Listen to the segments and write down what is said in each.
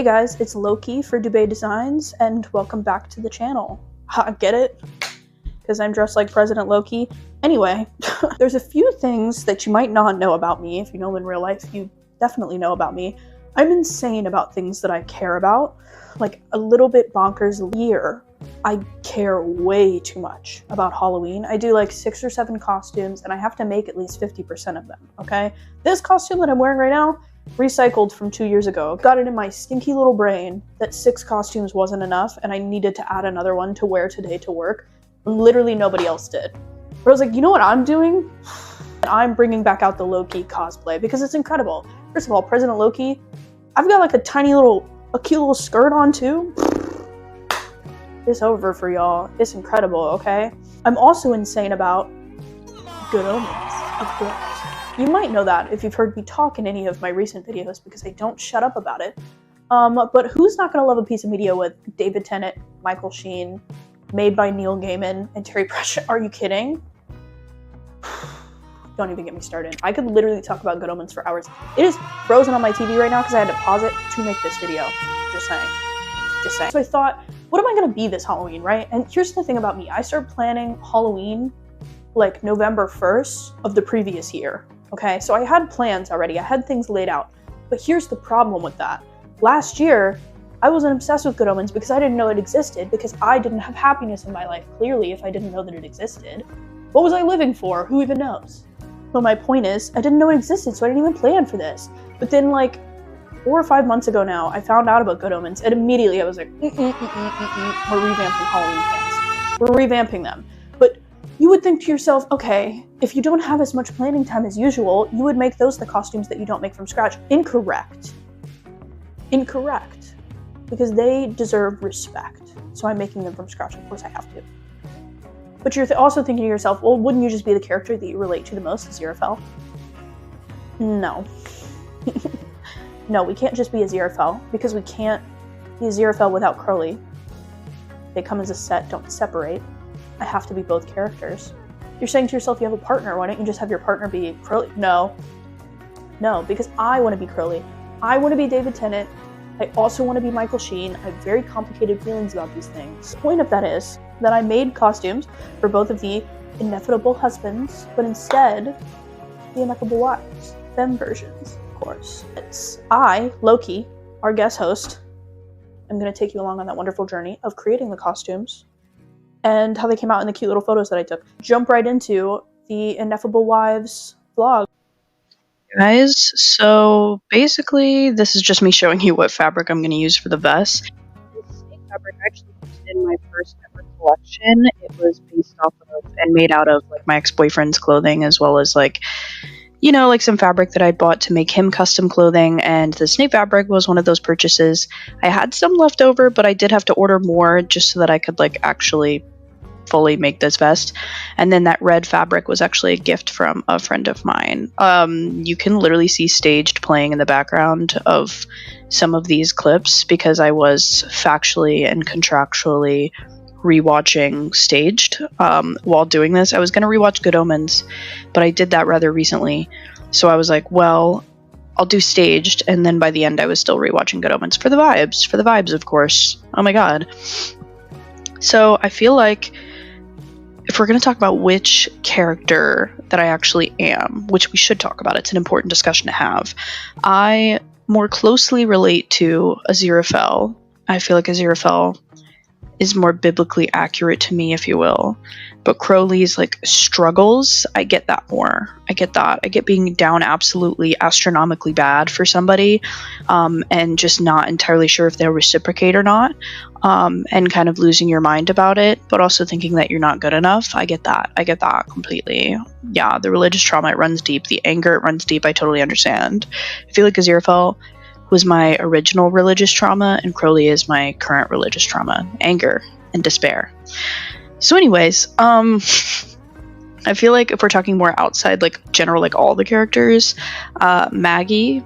Hey guys, it's Loki for Dubé Designs, and welcome back to the channel. Ha, get it? Because I'm dressed like President Loki. Anyway, there's a few things that you might not know about me. If you know in real life, you definitely know about me. I'm insane about things that I care about. Like a little bit bonkers a year. I care way too much about Halloween. I do like 6 or 7 costumes, and I have to make at least 50% of them, okay? This costume that I'm wearing right now, recycled from 2 years ago. Got it in my stinky little brain that 6 costumes wasn't enough and I needed to add another one to wear today to work. Literally nobody else did. But I was like, you know what I'm doing? I'm bringing back out the Loki cosplay because it's incredible. First of all, President Loki, I've got like a cute little skirt on too. It's over for y'all. It's incredible, okay? I'm also insane about Good Omens, of course. You might know that if you've heard me talk in any of my recent videos because I don't shut up about it. But who's not gonna love a piece of media with David Tennant, Michael Sheen, made by Neil Gaiman, and Terry Pratchett? Are you kidding? Don't even get me started. I could literally talk about Good Omens for hours. It is frozen on my TV right now because I had to pause it to make this video. Just saying. Just saying. So I thought, what am I gonna be this Halloween, right? And here's the thing about me. I started planning Halloween like November 1st of the previous year. Okay, so I had plans already, I had things laid out, but here's the problem with that. Last year, I wasn't obsessed with Good Omens because I didn't know it existed, because I didn't have happiness in my life, clearly, if I didn't know that it existed. What was I living for? Who even knows? But my point is, I didn't know it existed, so I didn't even plan for this. But then like 4 or 5 months ago now, I found out about Good Omens, and immediately I was like, we're revamping Halloween plans. We're revamping them. But you would think to yourself, okay, if you don't have as much planning time as usual, you would make those the costumes that you don't make from scratch. Incorrect. Incorrect. Because they deserve respect. So I'm making them from scratch. Of course I have to. But you're also thinking to yourself, well, wouldn't you just be the character that you relate to the most, Aziraphale? No. No, we can't just be Aziraphale, because we can't be Aziraphale without Crowley. They come as a set, don't separate. I have to be both characters. You're saying to yourself you have a partner, why don't you just have your partner be Crowley? No. No, because I want to be Crowley. I want to be David Tennant. I also want to be Michael Sheen. I have very complicated feelings about these things. The point of that is that I made costumes for both of the Ineffable husbands, but instead, the Ineffable wives. Them versions, of course. It's I, Loki, our guest host. I'm going to take you along on that wonderful journey of creating the costumes and how they came out in the cute little photos that I took. Jump right into the Ineffable Wives vlog. Guys, so basically this is just me showing you what fabric I'm going to use for the vest. This snake fabric I actually used in my first ever collection. It was based off of and made out of like my ex-boyfriend's clothing, as well as like, you know, like some fabric that I bought to make him custom clothing, and the snake fabric was one of those purchases. I had some left over, but I did have to order more just so that I could like actually fully make this vest. And then that red fabric was actually a gift from a friend of mine. You can literally see Staged playing in the background of some of these clips because I was factually and contractually rewatching Staged while doing this. I was going to rewatch Good Omens, but I did that rather recently, so I was like, well, I'll do Staged, and then by the end I was still rewatching Good Omens for the vibes, of course. Oh my god. So I feel like if we're going to talk about which character that I actually am, which we should talk about, it's an important discussion to have, I more closely relate to Aziraphale. I feel like Aziraphale is more biblically accurate to me, if you will. But Crowley's like struggles, I get that more. I get that. I get being down absolutely astronomically bad for somebody, and just not entirely sure if they'll reciprocate or not, and kind of losing your mind about it, but also thinking that you're not good enough. I get that. I get that completely. Yeah, the religious trauma, it runs deep. The anger, it runs deep. I totally understand. I feel like Aziraphale was my original religious trauma, and Crowley is my current religious trauma. Anger and despair. So anyways, I feel like if we're talking more outside, like general, like all the characters, Maggie,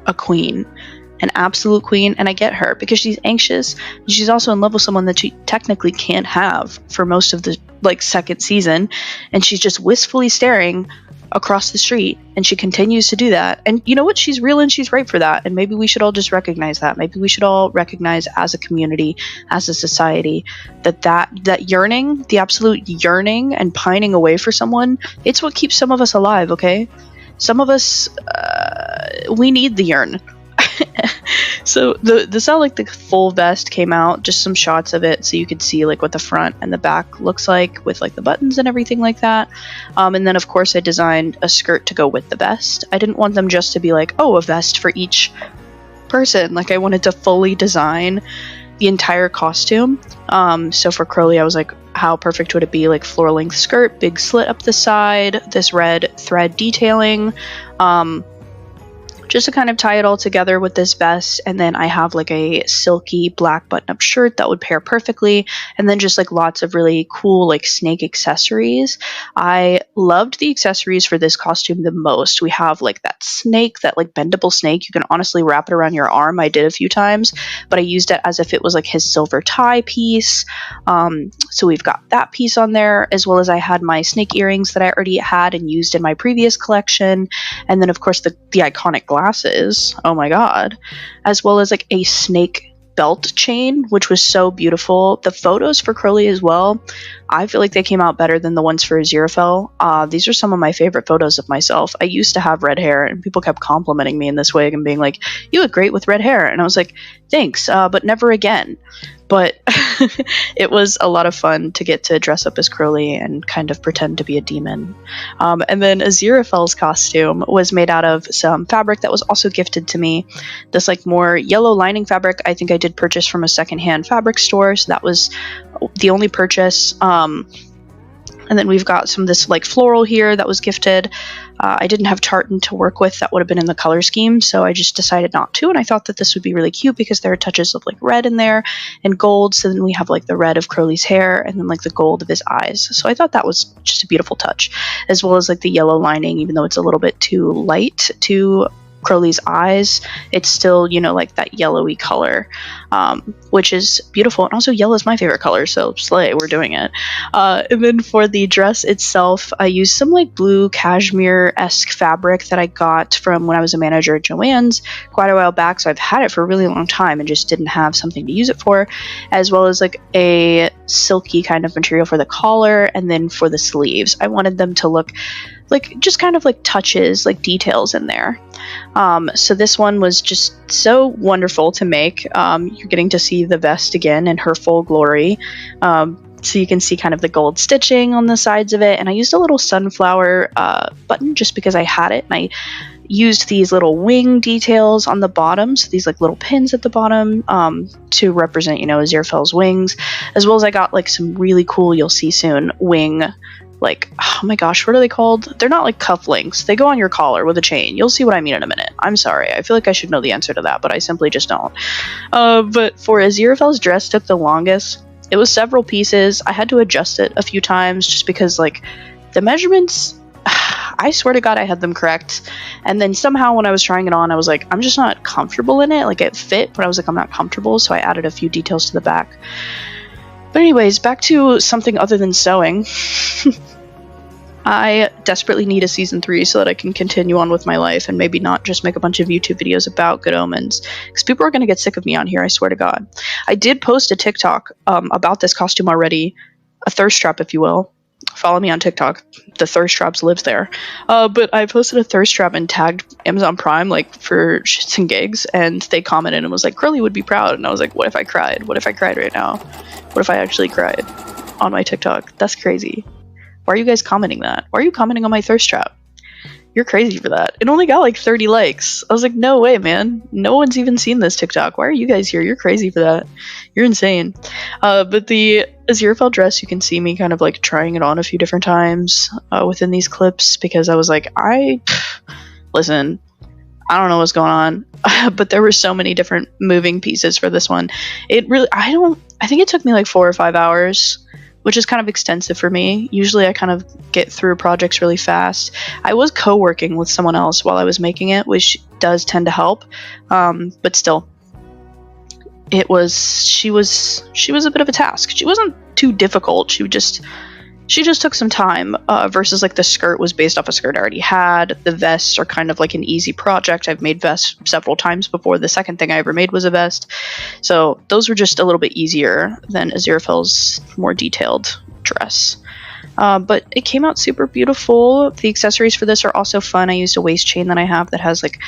a queen, an absolute queen, and I get her because she's anxious. She's also in love with someone that she technically can't have for most of the like second season, and she's just wistfully staring across the street, and she continues to do that. And you know what? She's real and she's right for that. And maybe we should all just recognize that. Maybe we should all recognize as a community, as a society, that yearning, the absolute yearning and pining away for someone, it's what keeps some of us alive, okay? Some of us, we need the yearn. So this how like the full vest came out, just some shots of it so you could see like what the front and the back looks like with like the buttons and everything like that. And then of course I designed a skirt to go with the vest. I didn't want them just to be like, oh, a vest for each person. Like I wanted to fully design the entire costume. So for Crowley I was like, how perfect would it be? Like floor length skirt, big slit up the side, this red thread detailing, just to kind of tie it all together with this vest. And then I have like a silky black button-up shirt that would pair perfectly, and then just like lots of really cool like snake accessories. I loved the accessories for this costume the most. We have like that snake, that like bendable snake. You can honestly wrap it around your arm. I did a few times, but I used it as if it was like his silver tie piece. So we've got that piece on there, as well as I had my snake earrings that I already had and used in my previous collection. And then of course the iconic glasses, oh my god, as well as like a snake belt chain, which was so beautiful. The photos for Crowley as well, I feel like they came out better than the ones for Aziraphale. These are some of my favorite photos of myself. I used to have red hair and people kept complimenting me in this wig and being like, you look great with red hair, and I was like, thanks, but never again. But it was a lot of fun to get to dress up as Crowley and kind of pretend to be a demon. And then Aziraphale's costume was made out of some fabric that was also gifted to me. This like more yellow lining fabric I think I did purchase from a secondhand fabric store, so that was the only purchase. And then we've got some of this like floral here that was gifted. I didn't have tartan to work with that would have been in the color scheme, so I just decided not to, and I thought that this would be really cute because there are touches of like red in there and gold. So then we have like the red of Crowley's hair and then like the gold of his eyes. So I thought that was just a beautiful touch, as well as like the yellow lining, even though it's a little bit too light to Crowley's eyes, it's still, you know, like that yellowy color, which is beautiful. And also yellow is my favorite color, so slay, we're doing it. And then for the dress itself, I used some like blue cashmere-esque fabric that I got from when I was a manager at Joann's quite a while back, so I've had it for a really long time and just didn't have something to use it for, as well as like a silky kind of material for the collar. And then for the sleeves, I wanted them to look like just kind of like touches, like details in there. So this one was just so wonderful to make. You're getting to see the vest again in her full glory. So you can see kind of the gold stitching on the sides of it. And I used a little sunflower button just because I had it. And I used these little wing details on the bottom, so these like little pins at the bottom to represent, you know, Aziraphale's wings, as well as I got like some really cool, you'll see soon, wing, like, oh my gosh, what are they called? They're not like cufflinks. They go on your collar with a chain. You'll see what I mean in a minute. I'm sorry. I feel like I should know the answer to that, but I simply just don't. But for Aziraphale's dress took the longest. It was several pieces. I had to adjust it a few times just because like the measurements, I swear to God I had them correct. And then somehow when I was trying it on, I was like, I'm just not comfortable in it. Like it fit, but I was like, I'm not comfortable. So I added a few details to the back. But anyways, back to something other than sewing. I desperately need a season 3 so that I can continue on with my life and maybe not just make a bunch of YouTube videos about Good Omens, because people are going to get sick of me on here, I swear to God. I did post a TikTok about this costume already, a thirst trap if you will. Follow me on TikTok. The thirst traps lives there. But I posted a thirst trap and tagged Amazon Prime like for shits and gigs, and they commented and was like, Curly would be proud. And I was like, what if I cried? What if I cried right now? What if I actually cried on my TikTok? That's crazy. Why are you guys commenting that? Why are you commenting on my thirst trap? You're crazy for that. It only got like 30 likes. I was like, no way, man. No one's even seen this TikTok. Why are you guys here? You're crazy for that. You're insane. But the Aziraphale dress, you can see me kind of like trying it on a few different times within these clips, because I was like, listen, I don't know what's going on. But there were so many different moving pieces for this one. It really, I think it took me like 4 or 5 hours, which is kind of extensive for me. Usually I kind of get through projects really fast. I was co-working with someone else while I was making it, which does tend to help. But still, she was a bit of a task. She wasn't too difficult. She she just took some time, versus like the skirt was based off a skirt I already had. The vests are kind of like an easy project. I've made vests several times before. The second thing I ever made was a vest. So those were just a little bit easier than Aziraphale's more detailed dress. But it came out super beautiful. The accessories for this are also fun. I used a waist chain that I have that has like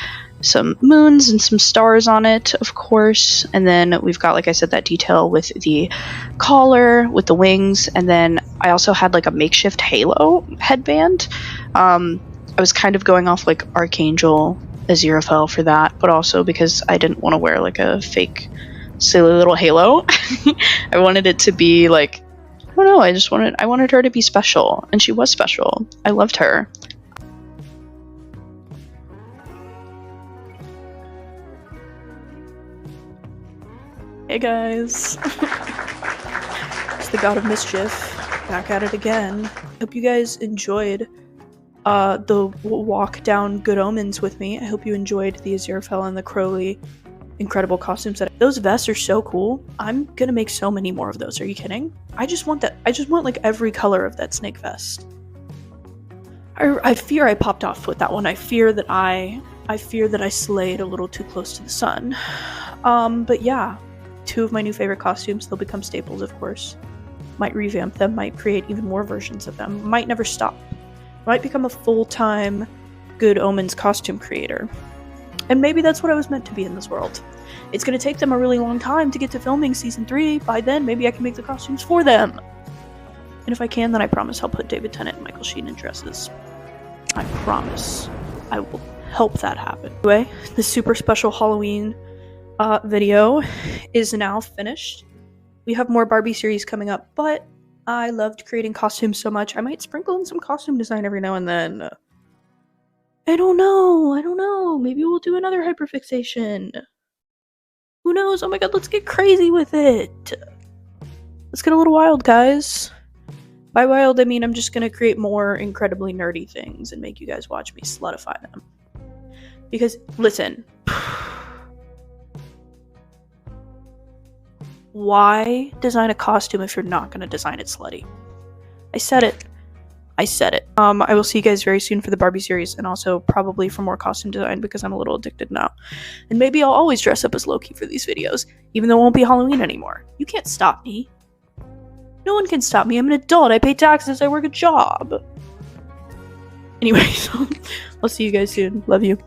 some moons and some stars on it, of course. And then we've got, like I said, that detail with the collar, with the wings. And then I also had like a makeshift halo headband. I was kind of going off like Archangel Aziraphale for that, but also because I didn't want to wear like a fake silly little halo. I wanted it to be like, I don't know, I wanted her to be special, and she was special. I loved her. Hey guys. It's the God of Mischief, back at it again. Hope you guys enjoyed the walk down Good Omens with me. I hope you enjoyed the Aziraphale and the Crowley incredible costume set. Those vests are so cool. I'm gonna make so many more of those. Are you kidding? I just want like every color of that snake vest. I fear I popped off with that one. I fear that I slayed a little too close to the sun. But yeah, 2 of my new favorite costumes. They'll become staples, of course. Might revamp them, might create even more versions of them. Might never stop. Might become a full-time Good Omens costume creator. And maybe that's what I was meant to be in this world. It's gonna take them a really long time to get to filming season 3. By then, maybe I can make the costumes for them. And if I can, then I promise I'll put David Tennant and Michael Sheen in dresses. I promise. I will help that happen. Anyway, the super special Halloween video is now finished. We have more Barbie series coming up, but I loved creating costumes so much. I might sprinkle in some costume design every now and then. I don't know. Maybe we'll do another hyperfixation. Who knows? Oh my god, let's get crazy with it. Let's get a little wild, guys. By wild, I mean I'm just gonna create more incredibly nerdy things and make you guys watch me slutify them. Because, listen. Why design a costume if you're not gonna design it slutty? I said it. I will see you guys very soon for the Barbie series, and also probably for more costume design because I'm a little addicted now. And maybe I'll always dress up as Loki for these videos, even though it won't be Halloween anymore. You can't stop me. No one can stop me. I'm an adult. I pay taxes. I work a job. Anyways, I'll see you guys soon. Love you.